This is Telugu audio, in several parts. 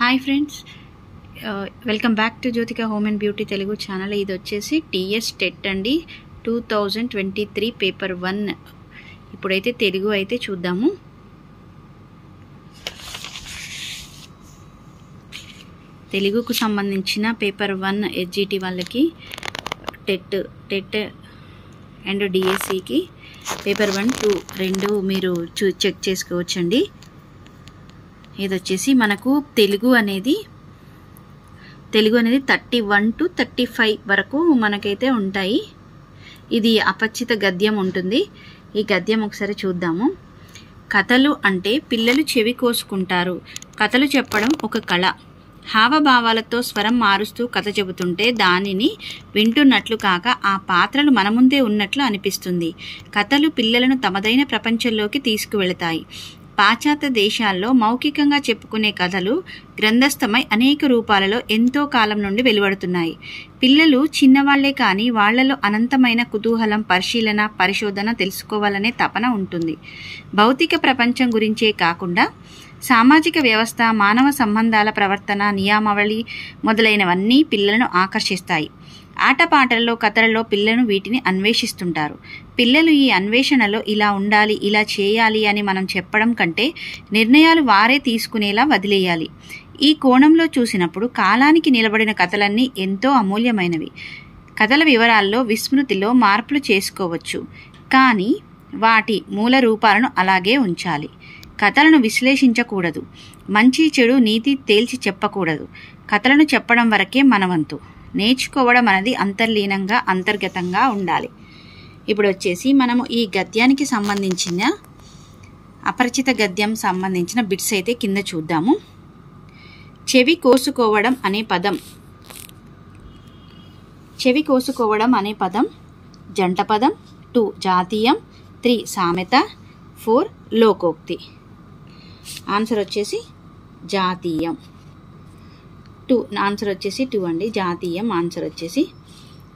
Hi friends, welcome back to Jyothika home and beauty Telugu channel. ఇది వచ్చేసి టీఎస్ టెట్ అండి, 2023 పేపర్ 1. ఇప్పుడైతే తెలుగు అయితే చూద్దాము. తెలుగుకు సంబంధించిన పేపర్ 1 ఎస్జిటి వాళ్ళకి టెట్ అండ్ డిఎస్సికి పేపర్ 1, 2 రెండు మీరు చెక్ చేసుకోవచ్చండి. ఇది వచ్చేసి మనకు తెలుగు అనేది 31 to 35 వరకు మనకైతే ఉంటాయి. ఇది అపరిచిత గద్యం ఉంటుంది. ఈ గద్యం ఒకసారి చూద్దాము. కథలు అంటే పిల్లలు చెవి కోసుకుంటారు. కథలు చెప్పడం ఒక కళ. హావభావాలతో స్వరం మారుస్తూ కథ చెబుతుంటే దానిని వింటున్నట్లు కాక ఆ పాత్రలు మన ముందే ఉన్నట్లు అనిపిస్తుంది. కథలు పిల్లలను తమదైన ప్రపంచంలోకి తీసుకువెళతాయి. పాశ్చాత్య దేశాల్లో మౌఖికంగా చెప్పుకునే కథలు గ్రంథస్థమై అనేక రూపాలలో ఎంతో కాలం నుండి వెలువడుతున్నాయి. పిల్లలు చిన్నవాళ్లే కానీ వాళ్లలో అనంతమైన కుతూహలం, పరిశీలన, పరిశోధన, తెలుసుకోవాలనే తపన ఉంటుంది. భౌతిక ప్రపంచం గురించే కాకుండా సామాజిక వ్యవస్థ, మానవ సంబంధాల ప్రవర్తన, నియమావళి మొదలైనవన్నీ పిల్లలను ఆకర్షిస్తాయి. ఆటపాటల్లో, కథలలో పిల్లలు వీటిని అన్వేషిస్తుంటారు. పిల్లలు ఈ అన్వేషణలో ఇలా ఉండాలి, ఇలా చేయాలి అని మనం చెప్పడం కంటే నిర్ణయాలు వారే తీసుకునేలా వదిలేయాలి. ఈ కోణంలో చూసినప్పుడు కాలానికి నిలబడిన కథలన్నీ ఎంతో అమూల్యమైనవి. కథల వివరాల్లో, విస్మృతిలో మార్పులు చేసుకోవచ్చు, కానీ వాటి మూల రూపాలను అలాగే ఉంచాలి. కథలను విశ్లేషించకూడదు. మంచి చెడు నీతి తేల్చి చెప్పకూడదు. కథలను చెప్పడం వరకే మన వంతు. నేర్చుకోవడం అనేది అంతర్లీనంగా, అంతర్గతంగా ఉండాలి. ఇప్పుడు వచ్చేసి మనము ఈ గద్యానికి సంబంధించిన అపరిచిత గద్యం సంబంధించిన బిట్స్ అయితే కింద చూద్దాము. చెవి కోసుకోవడం అనే పదం. చెవి కోసుకోవడం అనే పదం జంట పదం. 2 జాతీయం. 3 సామెత. 4 లోకోక్తి. ఆన్సర్ వచ్చేసి జాతీయం. 2 ఆన్సర్ వచ్చేసి 2 అండి, జాతీయం ఆన్సర్ వచ్చేసి.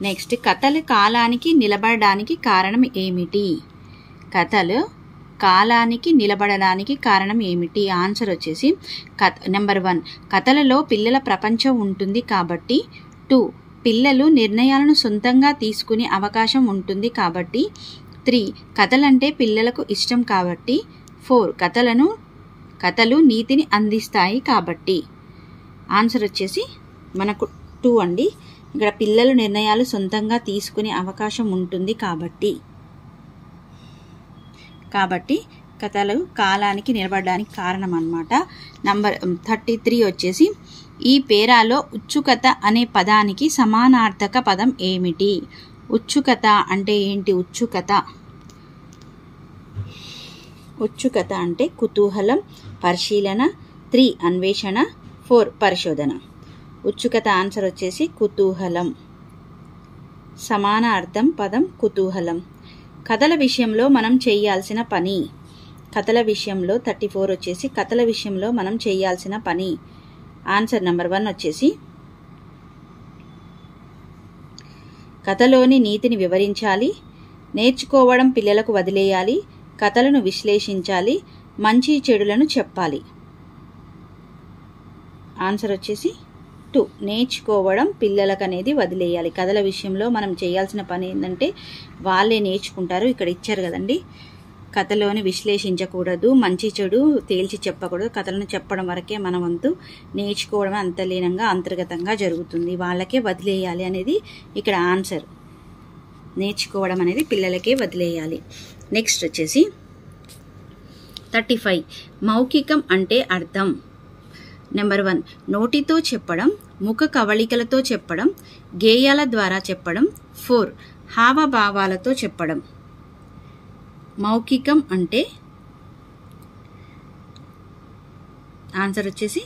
నెక్స్ట్, కథలు కాలానికి నిలబడడానికి కారణం ఏమిటి? కథలు కాలానికి నిలబడడానికి కారణం ఏమిటి? ఆన్సర్ వచ్చేసి నెంబర్ 1 కథలలో పిల్లల ప్రపంచం ఉంటుంది కాబట్టి. 2 పిల్లలు నిర్ణయాలను సొంతంగా తీసుకునే అవకాశం ఉంటుంది కాబట్టి. 3 కథలంటే పిల్లలకు ఇష్టం కాబట్టి. 4 కథలు నీతిని అందిస్తాయి కాబట్టి. ఆన్సర్ వచ్చేసి మనకు 2 అండి. ఇక్కడ పిల్లలు నిర్ణయాలు సొంతంగా తీసుకునే అవకాశం ఉంటుంది కాబట్టి కథలు కాలానికి నిలబడడానికి కారణం అన్నమాట. నంబర్ 33 వచ్చేసి ఈ పేరాలో ఉత్సుకత అనే పదానికి సమానార్థక పదం ఏమిటి? ఉత్సుకత అంటే ఏంటి? ఉత్సుకత అంటే కుతూహలం, పరిశీలన. 3 అన్వేషణ. 4 పరిశోధన. ఉత్సుకత ఆన్సర్ వచ్చేసి కుతూహలం. సమాన అర్థం పదం కుతూహలం. కథల విషయంలో మనం చేయాల్సిన పని. కథల విషయంలో 34 వచ్చేసి కథల విషయంలో మనం చేయాల్సిన పని. ఆన్సర్ నెంబర్ 1 వచ్చేసి కథలోని నీతిని వివరించాలి. నేర్చుకోవడం పిల్లలకు వదిలేయాలి. కథలను విశ్లేషించాలి. మంచి చెడులను చెప్పాలి. ఆన్సర్ వచ్చేసి 2 నేర్చుకోవడం పిల్లలకు అనేది వదిలేయాలి. కథల విషయంలో మనం చేయాల్సిన పని ఏంటంటే వాళ్ళే నేర్చుకుంటారు. ఇక్కడ ఇచ్చారు కదండి, కథలోని విశ్లేషించకూడదు, మంచి చెడు తేల్చి చెప్పకూడదు, కథలను చెప్పడం వరకే మన వంతు. నేర్చుకోవడం అంతర్లీనంగా, అంతర్గతంగా జరుగుతుంది, వాళ్ళకే వదిలేయాలి అనేది ఇక్కడ ఆన్సర్. నేర్చుకోవడం అనేది పిల్లలకే వదిలేయాలి. నెక్స్ట్ వచ్చేసి 35 మౌఖికం అంటే అర్థం. నెంబర్ 1 నోటితో చెప్పడం, ముఖ కవళికలతో చెప్పడం, గేయాల ద్వారా చెప్పడం. 4 హావభావాలతో చెప్పడం. మౌఖికం అంటే ఆన్సర్ వచ్చేసి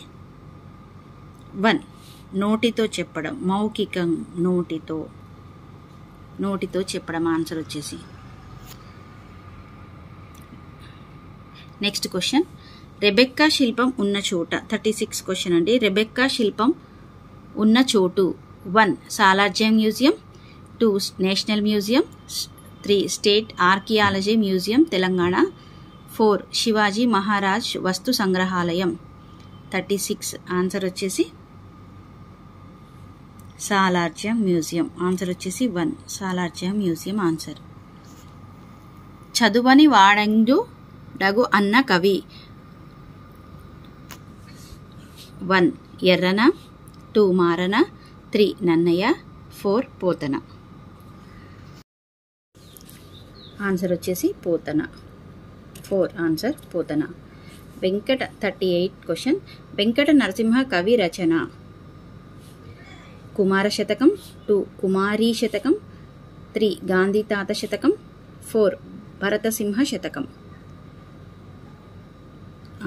1 నోటితో చెప్పడం. మౌఖికం నోటితో చెప్పడం ఆన్సర్ వచ్చేసి. నెక్స్ట్ క్వశ్చన్, రెబెక్కా శిల్పం ఉన్న చోట. 36 క్వశ్చన్ అండి. రెబెక్కా శిల్పం ఉన్న చోటు. 1 Salar Jung museum. 2 national museum. 3 state archaeology museum Telangana. 4 Shivaji Maharaj Vastu Sangrahalaya. 36 answer వచ్చేసి సాలార్జంగ్ మ్యూజియం. ఆన్సర్ వచ్చేసి 1 సాలార్జంగ్ మ్యూజియం ఆన్సర్. చదువని వాడండు డగు అన్న కవి. 1 ఎర్రన, 2 మారన, 3 నన్నయ్య, 4 పోతన. ఆన్సర్ వచ్చేసి పోతన. 4 ఆన్సర్ పోతన. వెంకట 38 క్వశ్చన్. వెంకట నరసింహ కవి రచన. కుమార శతకం, 2 కుమారీ శతకం, 3 గాంధీ తాత శతకం, 4 భరతసింహ శతకం.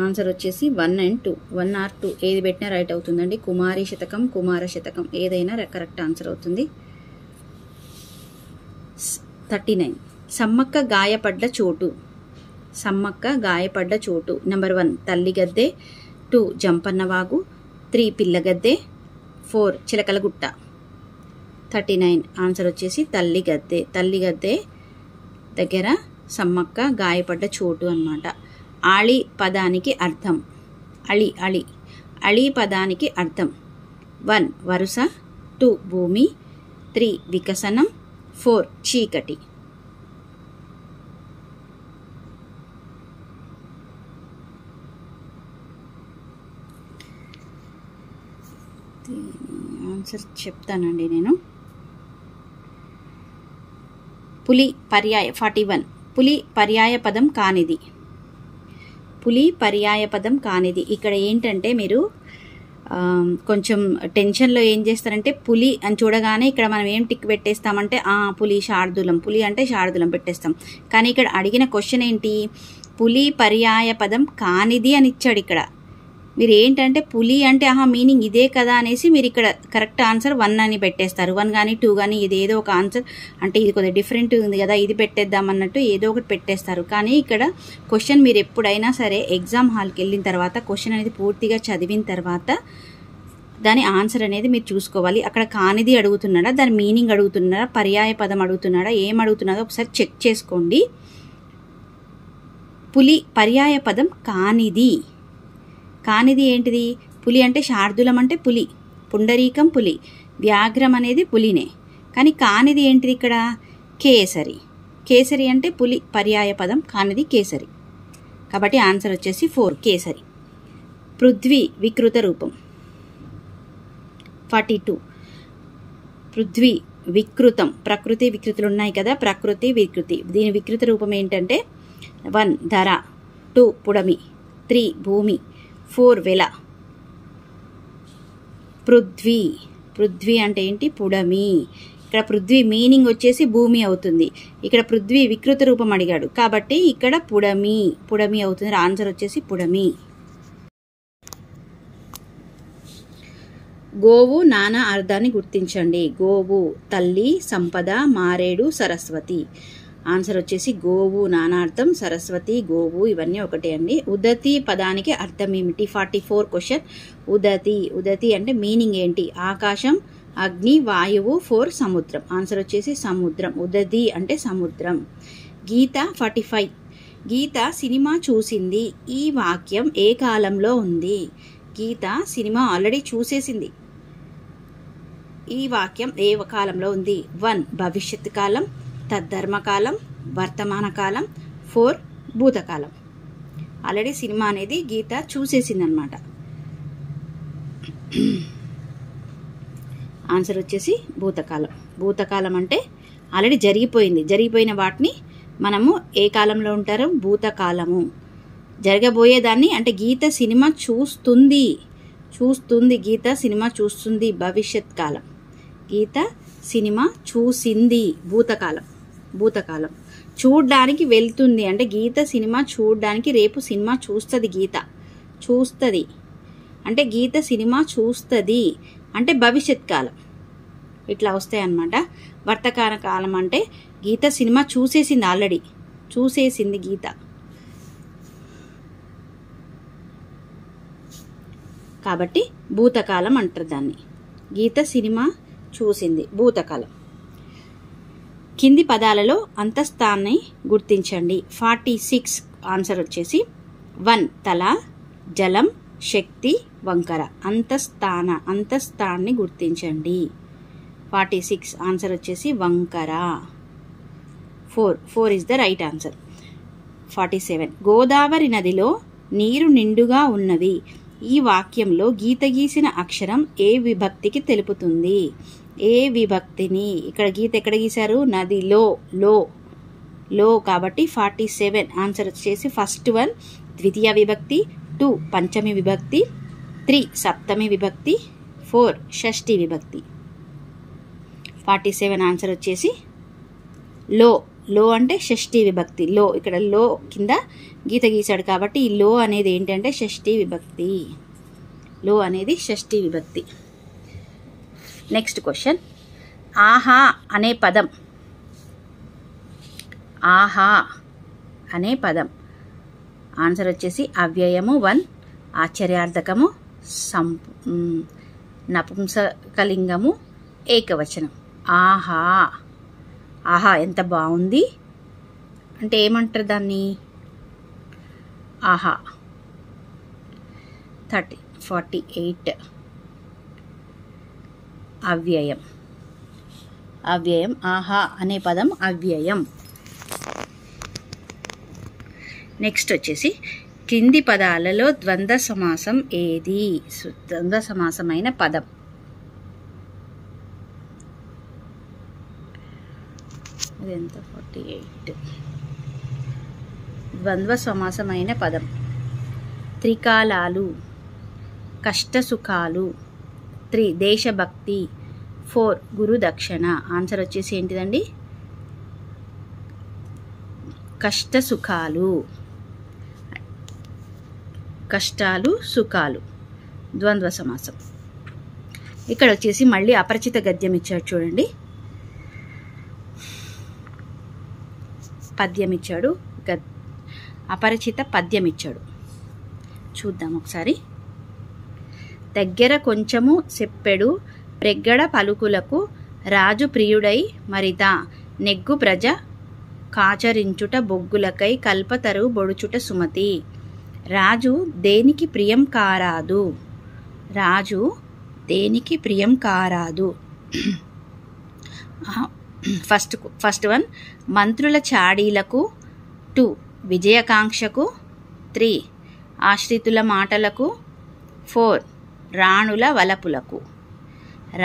ఆన్సర్ వచ్చేసి 1 and 2. 1 or 2 ఏది పెట్టినా రైట్ అవుతుందండి. కుమారీ శతకం, కుమార శతకం ఏదైనా కరెక్ట్ ఆన్సర్ అవుతుంది. 39 సమ్మక్క గాయపడ్డ చోటు. సమ్మక్క గాయపడ్డ చోటు. నెంబర్ 1 తల్లిగద్దె, 2 జంపన్నవాగు, 3 పిల్లగద్దె, 4 చిలకలగుట్ట. 39 ఆన్సర్ వచ్చేసి తల్లిగద్దె. తల్లిగద్దె దగ్గర సమ్మక్క గాయపడ్డ చోటు అన్నమాట. ఆళి పదానికి అర్థం. అళి అళి అళి పదానికి అర్థం. 1 వరుస, 2 భూమి, 3 వికసనం, 4 చీకటి. ఆన్సర్ చెప్తానండి నేను. పులి పర్యాయ 41 పులి పర్యాయ పదం కానిది. పులి పర్యాయ పదం కానిది. ఇక్కడ ఏంటంటే మీరు కొంచెం టెన్షన్లో ఏం చేస్తారంటే పులి అని చూడగానే ఇక్కడ మనం ఏం టిక్ పెట్టేస్తామంటే పులి శార్దూలం, పులి అంటే శార్దూలం పెట్టేస్తాం. కానీ ఇక్కడ అడిగిన క్వశ్చన్ ఏంటి, పులి పర్యాయ పదం కానిది అని ఇచ్చాడు. ఇక్కడ మీరు ఏంటంటే పులి అంటే మీనింగ్ ఇదే కదా అనేసి మీరు ఇక్కడ కరెక్ట్ ఆన్సర్ 1 అని పెట్టేస్తారు. 1 కానీ 2 కానీ ఇది ఏదో ఒక ఆన్సర్ అంటే ఇది కొద్దిగా డిఫరెంట్ ఉంది కదా ఇది పెట్టేద్దాం అన్నట్టు ఏదో ఒకటి పెట్టేస్తారు. కానీ ఇక్కడ క్వశ్చన్ మీరు ఎప్పుడైనా సరే ఎగ్జామ్ హాల్కి వెళ్ళిన తర్వాత క్వశ్చన్ అనేది పూర్తిగా చదివిన తర్వాత దాని ఆన్సర్ అనేది మీరు చూసుకోవాలి. అక్కడ కానిది అడుగుతున్నాడా, దాని మీనింగ్ అడుగుతున్నాడా, పర్యాయ పదం అడుగుతున్నాడా, ఏం అడుగుతున్నాడో ఒకసారి చెక్ చేసుకోండి. పులి పర్యాయ పదం కానిది. కానిది ఏంటిది? పులి అంటే శార్దూలం అంటే పులి, పుండరీకం పులి, వ్యాఘ్రం అనేది పులినే. కానీ కానిది ఏంటిది ఇక్కడ? కేసరి. కేసరి అంటే పులి పర్యాయ పదం, కానిది కేసరి. కాబట్టి ఆన్సర్ వచ్చేసి 4 కేసరి. పృథ్వీ వికృత రూపం. 42 పృథ్వీ వికృతం. ప్రకృతి వికృతులు ఉన్నాయి కదా, ప్రకృతి వికృతి. దీని వికృత రూపం ఏంటంటే 1 ధర, 2 పుడమి, 3 భూమి, 4 వెల. పృథ్వీ. పృథ్వీ అంటే ఏంటి? పుడమి. ఇక్కడ పృథ్వీ మీనింగ్ వచ్చేసి భూమి అవుతుంది. ఇక్కడ పృథ్వీ వికృత రూపం అడిగాడు కాబట్టి ఇక్కడ పుడమి, పుడమి అవుతుంది. ఆన్సర్ వచ్చేసి పుడమి. గోవు నానా అర్థాన్ని గుర్తించండి. గోవు తల్లి, సంపద, మారేడు, సరస్వతి. ఆన్సర్ వచ్చేసి గోవు నానార్థం, సరస్వతి, గోవు ఇవన్నీ ఒకటే అండి. ఉదతి పదానికి అర్థం ఏమిటి? 44 క్వశ్చన్. ఉదతి. ఉదతి అంటే మీనింగ్ ఏంటి? ఆకాశం, అగ్ని, వాయువు, 4 సముద్రం. ఆన్సర్ వచ్చేసి సముద్రం. ఉదతి అంటే సముద్రం. గీత 45 గీత సినిమా చూసింది. ఈ వాక్యం ఏ కాలంలో ఉంది? గీత సినిమా ఆల్రెడీ చూసేసింది. ఈ వాక్యం ఏ కాలంలో ఉంది? 1 భవిష్యత్ కాలం, తద్ధర్మకాలం, వర్తమాన కాలం, 4 భూతకాలం. ఆల్రెడీ సినిమా అనేది గీత చూసేసిందనమాట. ఆన్సర్ వచ్చేసి భూతకాలం. భూతకాలం అంటే ఆల్రెడీ జరిగిపోయింది. జరిగిపోయిన వాటిని మనము ఏ కాలంలో ఉంటారు? భూతకాలము. జరగబోయేదాన్ని అంటే గీత సినిమా చూస్తుంది. గీత సినిమా చూస్తుంది. భవిష్యత్ కాలం. గీత సినిమా చూసింది. భూతకాలం. చూడ్డానికి వెళ్తుంది అంటే గీత సినిమా చూడ్డానికి రేపు సినిమా చూస్తుంది. గీత చూస్తుంది అంటే గీత సినిమా చూస్తుంది అంటే భవిష్యత్ కాలం. ఇట్లా వస్తాయి అన్నమాట. వర్తమాన కాలం అంటే గీత సినిమా చూసేసింది, ఆల్రెడీ చూసేసింది గీత. కాబట్టి భూతకాలం అంటారు దాన్ని. గీత సినిమా చూసింది, భూతకాలం. కింది పదాలలో అంతస్థాన్ని గుర్తించండి. 46 ఆన్సర్ వచ్చేసి 1 తల, జలం, శక్తి వంకర. అంతస్థాన్ని గుర్తించండి. 46 ఆన్సర్ వచ్చేసి వంకర. 4 is the right answer. 47 Godavari నదిలో నీరు నిండుగా ఉన్నది. ఈ వాక్యంలో గీత గీసిన అక్షరం ఏ విభక్తికి తెలుపుతుంది? ఏ విభక్తిని? ఇక్కడ గీత ఎక్కడ గీశారు? నదిలో, లో కాబట్టి 47 ఆన్సర్ వచ్చేసి ఫస్ట్ వన్ ద్వితీయ విభక్తి, 2 పంచమి విభక్తి, 3 సప్తమి విభక్తి, 4 షష్ఠి విభక్తి. 47 ఆన్సర్ వచ్చేసి లో అంటే షష్ఠి విభక్తి. ఇక్కడ లో కింద గీత గీశాడు కాబట్టి ఈ లో అనేది ఏంటంటే షష్ఠి విభక్తి. లో అనేది షష్ఠి విభక్తి. నెక్స్ట్ క్వశ్చన్, ఆహా అనే పదం. ఆహా అనే పదం ఆన్సర్ వచ్చేసి అవ్యయము 1, ఆశ్చర్యార్థకము, నపుంసకలింగము, ఏకవచనం. ఆహా. ఆహా ఎంత బాగుంది అంటే ఏమంటారు దాన్ని? ఆహా. 48 అవ్యయం. ఆహా అనే పదం అవ్యయం. నెక్స్ట్ వచ్చేసి కింది పదాలలో ద్వంద్వ సమాసం ఏది? ద్వంద్వ సమాసమైన పదం. ఇదెంత? 48. ద్వంద్వ సమాసమైన పదం. త్రికాలాలు, కష్టసుఖాలు, 3 దేశభక్తి, 4 గురుదక్షిణ. ఆన్సర్ వచ్చేసి ఏంటిదండి? కష్టసుఖాలు. కష్టాలు సుఖాలు ద్వంద్వ సమాసం. ఇక్కడ వచ్చేసి మళ్ళీ అపరిచిత గద్యం ఇచ్చాడు చూడండి. పద్యం ఇచ్చాడు, అపరిచిత పద్యం ఇచ్చాడు. చూద్దాం ఒకసారి. దగ్గర కొంచెము చెప్పెడు ప్రెగ్గడ పలుకులకు రాజు ప్రియుడై మరిత నెగ్గు ప్రజ కాచరించుట బొగ్గులకై కల్పతరు బొడుచుట సుమతి. రాజు దేనికి ప్రియం కారాదు? రాజు దేనికి ప్రియం కారాదు? ఫస్ట్ వన్ మంత్రుల చాడీలకు, 2 విజయకాంక్షకు, 3 ఆశ్రితుల మాటలకు, 4 రాణుల వలపులకు.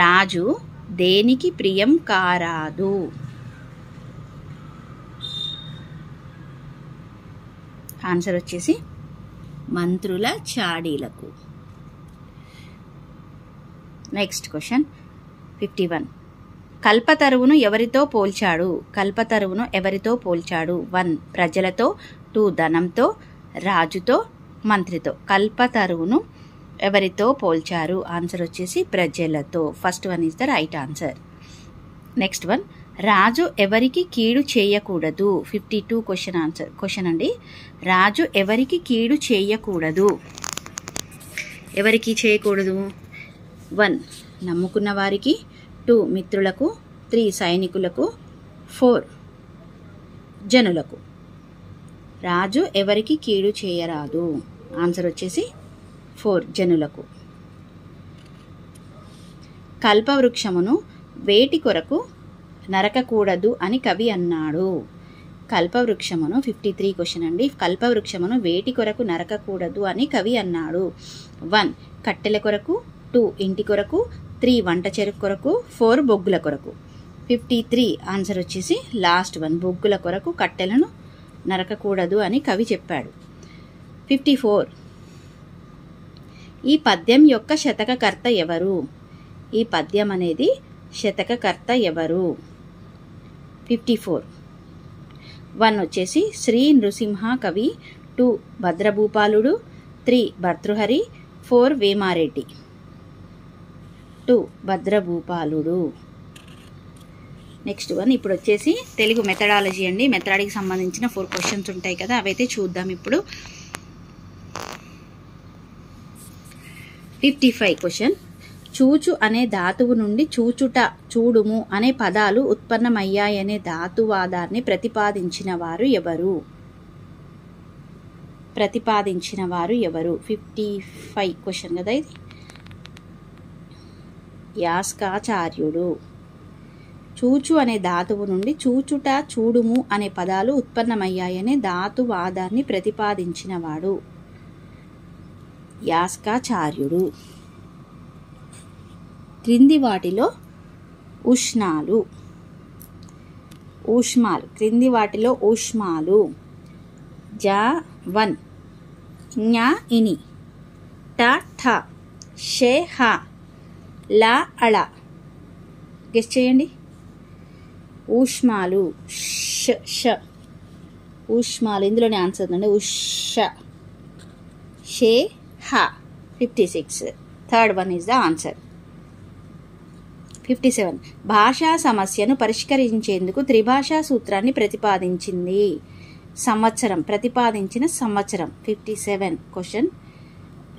రాజు దేనికి ప్రియం కారాదు? ఆన్సర్ వచ్చేసి మంత్రుల చాడీలకు. నెక్స్ట్ క్వశ్చన్ 51 కల్పతరువును ఎవరితో పోల్చాడు? కల్పతరువును ఎవరితో పోల్చాడు? 1 ప్రజలతో, 2 ధనంతో, రాజుతో, మంత్రితో. కల్పతరువును ఎవరితో పోల్చారు? ఆన్సర్ వచ్చేసి ప్రజలతో. First one is the right answer. Next one రాజు ఎవరికి కీడు చేయకూడదు? 52 క్వశ్చన్ అండి. రాజు ఎవరికి కీడు చేయకూడదు? ఎవరికి చేయకూడదు? 1 నమ్ముకున్న వారికి, 2 మిత్రులకు, 3 సైనికులకు, 4 జనులకు. రాజు ఎవరికి కీడు చేయరాదు? ఆన్సర్ వచ్చేసి 4 జనులకు. కల్పవృక్షమును వేటి కొరకు నరకకూడదు అని కవి అన్నాడు? కల్పవృక్షమును 53 క్వశ్చన్ అండి. కల్పవృక్షమును వేటి కొరకు నరకకూడదు అని కవి అన్నాడు? 1 కట్టెల కొరకు, 2 ఇంటి కొరకు, 3 వంట చెరుకు కొరకు, 4 బొగ్గుల కొరకు. 53 ఆన్సర్ వచ్చేసి లాస్ట్ వన్ బొగ్గుల కొరకు కట్టెలను నరకకూడదు అని కవి చెప్పాడు. 54 ఈ పద్యం యొక్క శతకకర్త ఎవరు? ఈ పద్యం అనేది శతకకర్త ఎవరు? 54 1 వచ్చేసి శ్రీ నృసింహ కవి, 2 భద్రభూపాలుడు, 3 భర్తృహరి, 4 వేమారెడ్డి. 2 భద్రభూపాలుడు. నెక్స్ట్ వన్ ఇప్పుడు వచ్చేసి తెలుగు మెథడాలజీ అండి. మెథడాలజీకి సంబంధించిన 4 క్వశ్చన్స్ ఉంటాయి కదా, అవైతే చూద్దాం ఇప్పుడు. 55 క్వశ్చన్ చూచు అనే ధాతువు నుండి చూచుట, చూడుము అనే పదాలు ఉత్పన్నమయ్యాయనే ధాతువాదాన్ని ప్రతిపాదించిన వారు ఎవరు? ప్రతిపాదించిన వారు ఎవరు? 55 క్వశ్చన్ కదా ఇది. యాస్కాచార్యుడు. చూచు అనే ధాతువు నుండి చూచుట, చూడుము అనే పదాలు ఉత్పన్నమయ్యాయనే ధాతువాదాన్ని ప్రతిపాదించినవాడు యాస్కాచార్యుడు. క్రింది వాటిలో ఊష్మాలు. క్రింది వాటిలో ఊష్మాలు. జ 1 ఞ ఇని ట ఠ షే హ ల అళ. గెస్ చేయండి. ఊష్మాలు ఊష్మాలు ఇందులోనే ఆన్సర్ ఉందండి. ఉష్ షే హ 56. Third one is the answer. 57 భాషా సమస్యను పరిష్కరించేందుకు త్రిభాషా సూత్రాన్ని ప్రతిపాదించిన సంవత్సరం. 57 question.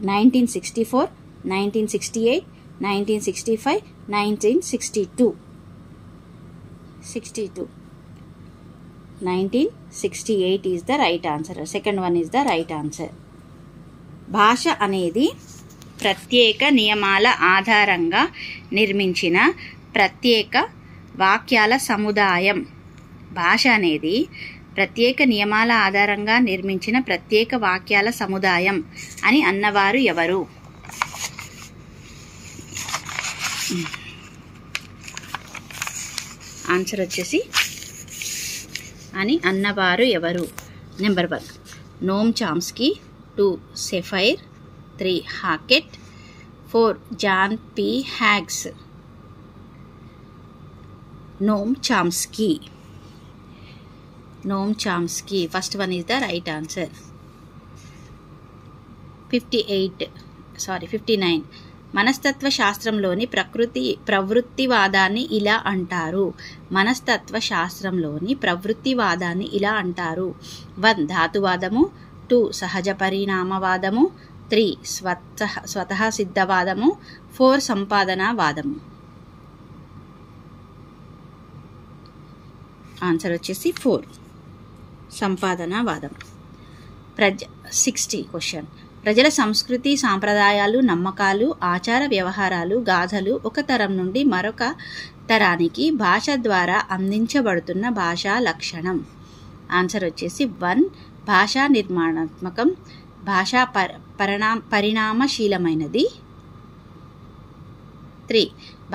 1964, 1968, 1965, 1962. 1968 is the right answer. Second one is the right answer. భాష అనేది ప్రత్యేక నియమాల ఆధారంగా నిర్మించిన ప్రత్యేక వాక్యాల సముదాయం. భాష అనేది ప్రత్యేక నియమాల ఆధారంగా నిర్మించిన ప్రత్యేక వాక్యాల సముదాయం అని అన్నవారు ఎవరు? ఆన్సర్ వచ్చేసి అని అన్నవారు ఎవరు? Number 1 Noam Chomsky, 2 Sapir, 3 Hockett, 4 John P Hughes. Noam Chomsky first one is the right answer. 59 మనస్తత్వ శాస్త్రంలోని ప్రవృత్తివాదాన్ని ఇలా అంటారు. 1 ధాతువాదము, 2 సహజ పరిణామవాదము, 3 స్వతః సిద్ధవాదము, 4 సంపాదనావాదము. ఆన్సర్ వచ్చేసి 4 సంపాదనావాదం. 60 క్వశ్చన్. ప్రజల సంస్కృతి, సాంప్రదాయాలు, నమ్మకాలు, ఆచార వ్యవహారాలు, గాథలు ఒక తరం నుండి మరొక తరానికి భాష ద్వారా అందించబడుతున్న భాషా లక్షణం. ఆన్సర్ వచ్చేసి 1 భాషా నిర్మాణాత్మకం, భాషా పరిణామశీలమైనది, 3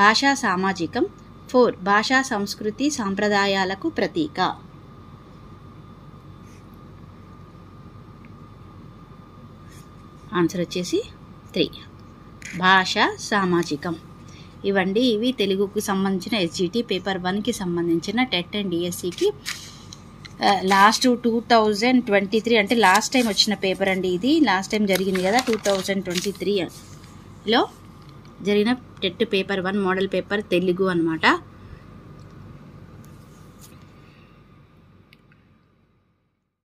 భాషా సామాజికం, 4 భాషా సంస్కృతి సాంప్రదాయాలకు ప్రతీక. ఆన్సర్ వచ్చేసి 3 భాష సామాజికం. ఇవి తెలుగుకి సంబంధించిన SGT పేపర్ 1కి సంబంధించిన టెట్ అండ్ డిఎస్సికి లాస్ట్ 2023 అంటే లాస్ట్ టైం వచ్చిన పేపర్ అండి. ఇది లాస్ట్ టైం జరిగింది కదా 2023లో జరిగిన TET paper 1 model paper Telugu అనమాట.